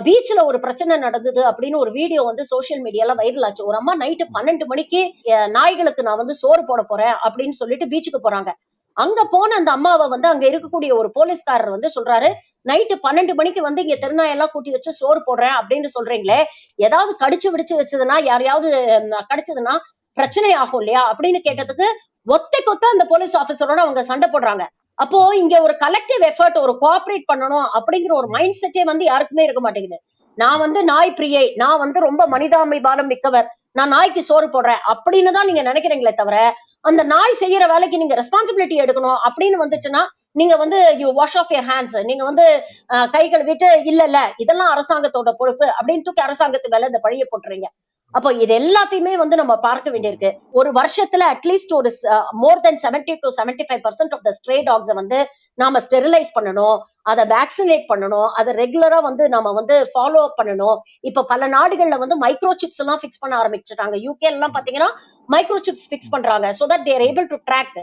பீச்ல ஒரு பிரச்சனை நடந்தது அப்படின்னு ஒரு வீடியோ வந்து சோசியல் மீடியால வைரல் ஆச்சு. ஒரு அம்மா நைட்டு 12 மணிக்கு நாய்களுக்கு நான் வந்து சோறு போட போறேன் அப்படின்னு சொல்லிட்டு பீச்சுக்கு போறாங்க. அங்க போன அந்த அம்மாவை வந்து அங்க இருக்கக்கூடிய ஒரு போலீஸ்காரர் வந்து சொல்றாரு, நைட்டு 12 மணிக்கு வந்து இங்க தெருநாயெல்லாம் கூட்டி வச்சு சோறு போடுறேன் அப்படின்னு சொல்றீங்களே, ஏதாவது கடிச்சு விடிச்சு வச்சதுன்னா, யாரையாவது கடிச்சதுன்னா பிரச்சனை ஆகும் இல்லையா அப்படின்னு கேட்டதுக்கு ஒத்தை கொத்த அந்த போலீஸ் ஆபீசரோட அவங்க சண்டை போடுறாங்க. அப்போ இங்க ஒரு கலெக்டிவ் எஃபர்ட், ஒரு கோஆபரேட் பண்ணணும் அப்படிங்கிற ஒரு மைண்ட் செட்டே வந்து யாருக்குமே இருக்க மாட்டேங்குது. நான் வந்து நாய் பிரியை, நான் வந்து ரொம்ப மனிதாபிமானம் மிக்கவர், நான் நாய்க்கு சோறு போடுறேன் அப்படின்னு தான் நீங்க நினைக்கிறீங்களே தவிர, அந்த நாய் செய்யற வேலைக்கு நீங்க ரெஸ்பான்சிபிலிட்டி எடுக்கணும் அப்படின்னு வந்துச்சுன்னா, நீங்க வந்து you wash of your hands, நீங்க வந்து கை கழுவிட்டு இல்ல இல்ல இதெல்லாம் அரசாங்கத்தோட பொறுப்பு அப்படின்னு தூக்கி அரசாங்கத்து மேல இந்த பழிய போட்டுறீங்க. அப்போ இது எல்லாத்தையுமே வந்து நம்ம பார்க்க வேண்டியிருக்கு. ஒரு வருஷத்துல அட்லீஸ்ட் ஒரு மோர் தென் 70 to 75% ஆஃப் த ஸ்ட்ரே டாக்ஸை வந்து நாம ஸ்டெரிலைஸ் பண்ணணும், அதை வேக்சினேட் பண்ணணும், அதை ரெகுலரா வந்து நம்ம வந்து ஃபாலோ அப் பண்ணணும். இப்ப பல நாடுகள்ல வந்து மைக்ரோ சிப்ஸ் எல்லாம் பிக்ஸ் பண்ண ஆரம்பிச்சுட்டாங்க. யூகே எல்லாம் பாத்தீங்கன்னா மைக்ரோ சிப்ஸ் பிக்ஸ் பண்றாங்க, so that they're able to track.